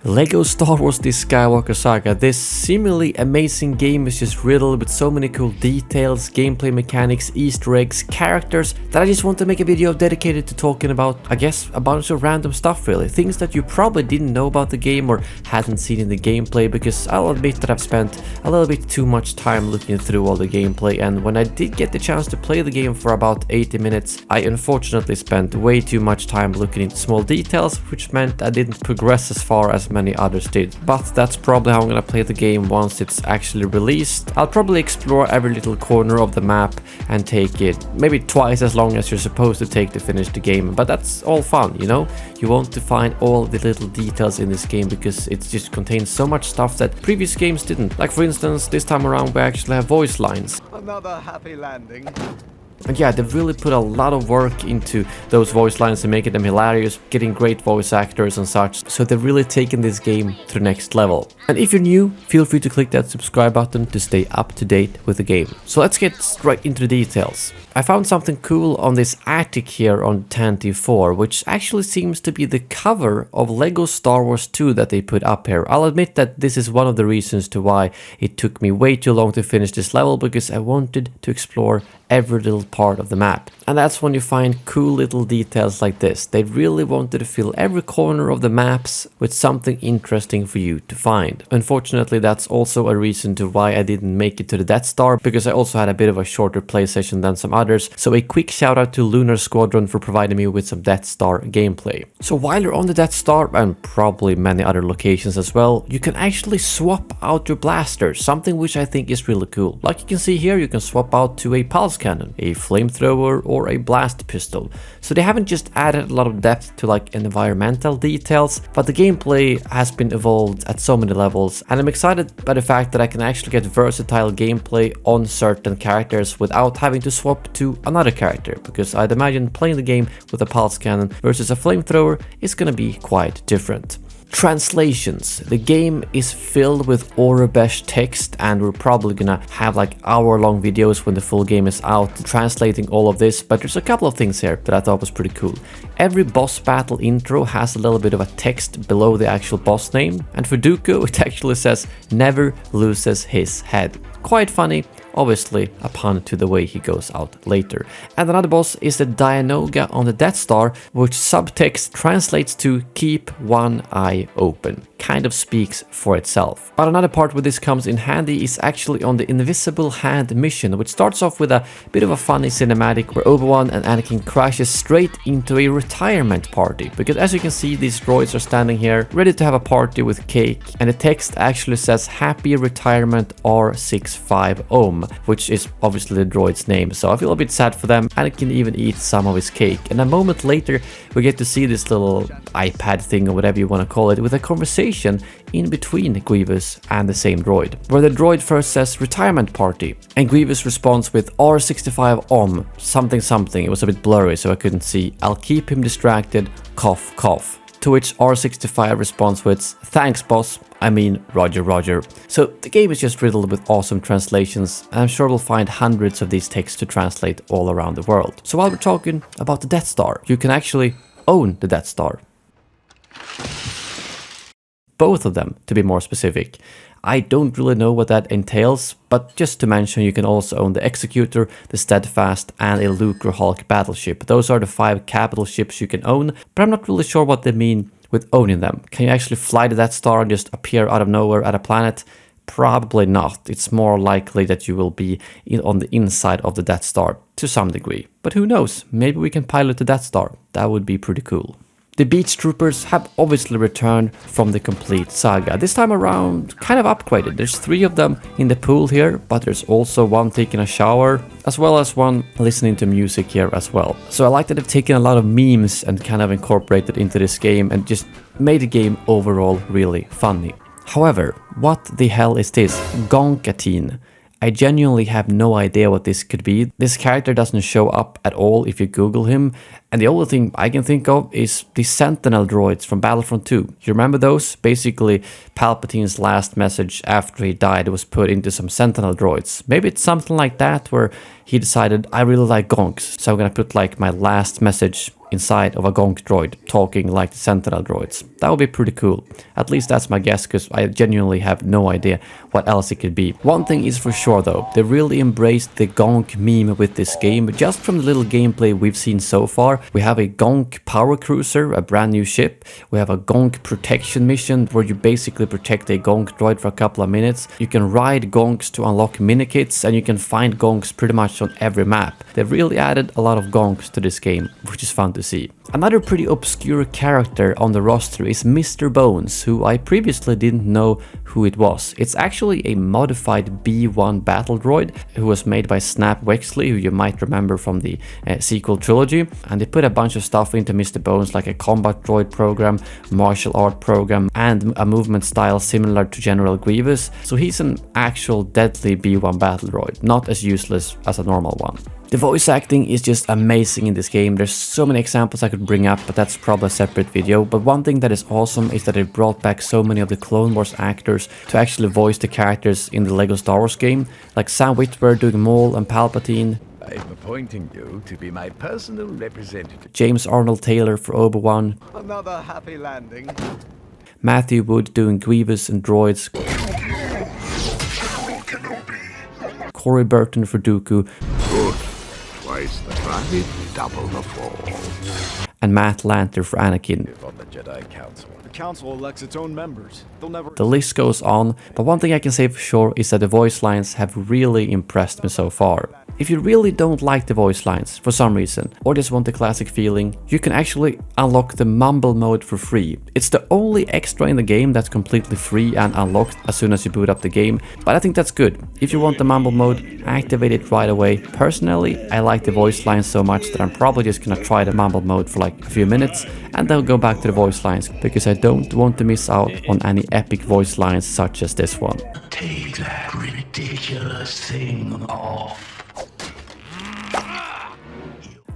Lego Star Wars The Skywalker Saga. This seemingly amazing game is just riddled with so many cool details, gameplay mechanics, Easter eggs, characters that I just want to make a video dedicated to talking about, I guess, a bunch of random stuff really. Things that you probably didn't know about the game or hadn't seen in the gameplay, because I'll admit that I've spent a little bit too much time looking through all the gameplay, and when I did get the chance to play the game for about 80 minutes, I unfortunately spent way too much time looking into small details, which meant I didn't progress as far as many others did. But that's probably how I'm gonna play the game once it's actually released. I'll probably explore every little corner of the map and take it maybe twice as long as you're supposed to take to finish the game, but that's all fun, you know? You want to find all the little details in this game because it just contains so much stuff that previous games didn't. Like for instance, this time around we actually have voice lines. Another happy landing. And yeah, they've really put a lot of work into those voice lines and making them hilarious, getting great voice actors and such. So they've really taken this game to the next level. And if you're new, feel free to click that subscribe button to stay up to date with the game. So let's get straight into the details. I found something cool on this attic here on Tanty 4, which actually seems to be the cover of Lego Star Wars 2 that they put up here. I'll admit that this is one of the reasons to why it took me way too long to finish this level, because I wanted to explore every little part of the map. And that's when you find cool little details like this. They really wanted to fill every corner of the maps with something interesting for you to find. Unfortunately, that's also a reason to why I didn't make it to the Death Star, because I also had a bit of a shorter play session than some others. So a quick shout out to Lunar Squadron for providing me with some Death Star gameplay. So while you're on the Death Star, and probably many other locations as well, you can actually swap out your blasters, something which I think is really cool. Like you can see here, you can swap out to a pulse cannon, a flamethrower, or a blast pistol. So they haven't just added a lot of depth to like environmental details, but the gameplay has been evolved at so many levels, and I'm excited by the fact that I can actually get versatile gameplay on certain characters without having to swap to another character, because I'd imagine playing the game with a pulse cannon versus a flamethrower is gonna be quite different. Translations. The game is filled with Aurebesh text, and we're probably gonna have like hour-long videos when the full game is out translating all of this, but there's a couple of things here that I thought was pretty cool. Every boss battle intro has a little bit of a text below the actual boss name, and for Dooku it actually says "never loses his head." Quite funny. Obviously a pun to the way he goes out later. And another boss is the Dianoga on the Death Star, which subtext translates to "keep one eye open." Kind of speaks for itself. But another part where this comes in handy is actually on the Invisible Hand mission, which starts off with a bit of a funny cinematic where Obi-Wan and Anakin crashes straight into a retirement party. Because as you can see, these droids are standing here ready to have a party with cake, and the text actually says "Happy Retirement R65 which is obviously the droid's name. So I feel a bit sad for them. Anakin even eats some of his cake, and a moment later we get to see this little iPad thing or whatever you want to call it, with a conversation in between Grievous and the same droid, where the droid first says "retirement party" and Grievous responds with R65 something something. It was a bit blurry so I couldn't see. "I'll keep him distracted, cough cough." To which R65 responds with "thanks boss, I mean Roger Roger." So the game is just riddled with awesome translations, and I'm sure we'll find hundreds of these texts to translate all around the world. So while we're talking about the Death Star, you can actually own the Death Star. Both of them, to be more specific. I don't really know what that entails, but just to mention, you can also own the Executor, the Steadfast, and a Lucrehulk battleship. Those are the 5 capital ships you can own, but I'm not really sure what they mean with owning them. Can you actually fly to that star and just appear out of nowhere at a planet? Probably not. It's more likely that you will be on the inside of the Death Star to some degree. But who knows? Maybe we can pilot the Death Star. That would be pretty cool. The Beach Troopers have obviously returned from the complete saga. This time around, kind of upgraded. There's 3 of them in the pool here, but there's also one taking a shower, as well as one listening to music here as well. So I like that they've taken a lot of memes and kind of incorporated into this game and just made the game overall really funny. However, what the hell is this? Gonkatine. I genuinely have no idea what this could be. This character doesn't show up at all if you Google him, And the only thing I can think of is the Sentinel droids from Battlefront 2. You remember those? Basically, Palpatine's last message after he died was put into some Sentinel droids. Maybe it's something like that where he decided, I really like gonks, so I'm gonna put like my last message inside of a gonk droid talking like the Sentinel droids. That would be pretty cool. At least that's my guess, because I genuinely have no idea what else it could be. One thing is for sure though, they really embraced the gonk meme with this game. Just from the little gameplay we've seen so far, we have a gonk power cruiser, a brand new ship. We have a gonk protection mission where you basically protect a gonk droid for a couple of minutes. You can ride gonks to unlock mini-kits, and you can find gonks pretty much on every map. They've really added a lot of gonks to this game, which is fun to see. Another pretty obscure character on the roster is Mr. Bones, who I previously didn't know who it was. It's actually a modified B1 battle droid who was made by Snap Wexley, who you might remember from the sequel trilogy, and they put a bunch of stuff into Mr. Bones like a combat droid program, martial art program, and a movement style similar to General Grievous. So he's an actual deadly B1 battle droid, not as useless as a normal one. The voice acting is just amazing in this game. There's so many examples I could bring up, but that's probably a separate video. But one thing that is awesome is that they brought back so many of the Clone Wars actors to actually voice the characters in the Lego Star Wars game, like Sam Witwer doing Maul and Palpatine, I'm appointing you to be my personal representative. James Arnold Taylor for Obi-Wan, Another happy landing. Matthew Wood doing Grievous and droids, Corey Burton for Dooku, Good. Twice the traffic, double the fall. and Matt Lanter for Anakin. On the Jedi Council. The council elects its own members. They'll never... The list goes on, but one thing I can say for sure is that the voice lines have really impressed me so far. If you really don't like the voice lines for some reason, or just want the classic feeling, you can actually unlock the Mumble Mode for free. It's the only extra in the game that's completely free and unlocked as soon as you boot up the game, but I think that's good. If you want the Mumble Mode, activate it right away. Personally, I like the voice lines so much that I'm probably just gonna try the Mumble Mode for like a few minutes, and then go back to the voice lines, because I don't want to miss out on any epic voice lines such as this one. Take that ridiculous thing off.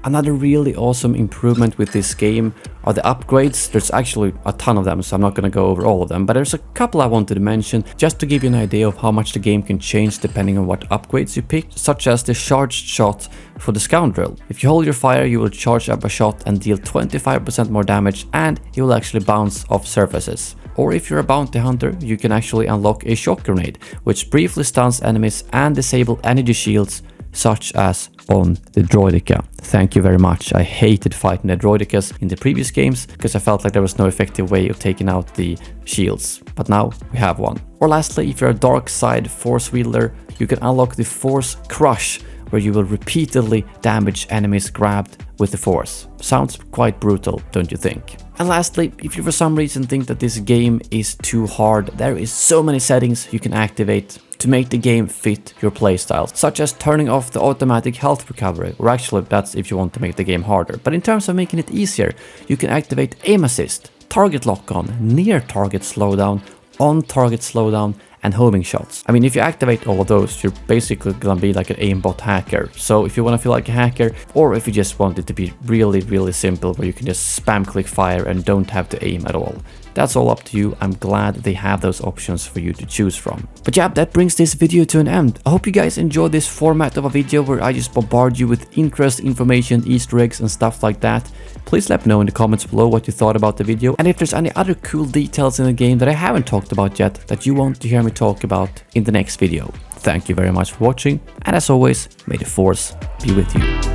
Another really awesome improvement with this game are the upgrades. There's actually a ton of them, so I'm not going to go over all of them, but there's a couple I wanted to mention just to give you an idea of how much the game can change depending on what upgrades you pick, such as the charged shot for the Scoundrel. If you hold your fire, you will charge up a shot and deal 25% more damage, and it will actually bounce off surfaces. Or if you're a bounty hunter, you can actually unlock a shock grenade, which briefly stuns enemies and disable energy shields, such as on the Droideka. Thank you very much. I hated fighting the Droidekas in the previous games because I felt like there was no effective way of taking out the shields, but now we have one. Or lastly, if you're a dark side force wielder, you can unlock the Force Crush, where you will repeatedly damage enemies grabbed with the Force. Sounds quite brutal, don't you think? And lastly, if you for some reason think that this game is too hard, there is so many settings you can activate to make the game fit your playstyle, such as turning off the automatic health recovery, or actually that's if you want to make the game harder. But in terms of making it easier, you can activate aim assist, target lock on, near target slowdown, on target slowdown, and homing shots. I mean, if you activate all of those, you're basically gonna be like an aimbot hacker. So if you wanna feel like a hacker, or if you just want it to be really simple where you can just spam click fire and don't have to aim at all, that's all up to you. I'm glad they have those options for you to choose from. But yeah, that brings this video to an end. I hope you guys enjoyed this format of a video where I just bombard you with interest, information, Easter eggs and stuff like that. Please let me know in the comments below what you thought about the video, and if there's any other cool details in the game that I haven't talked about yet that you want to hear me talk about in the next video. Thank you very much for watching, and as always, may the Force be with you.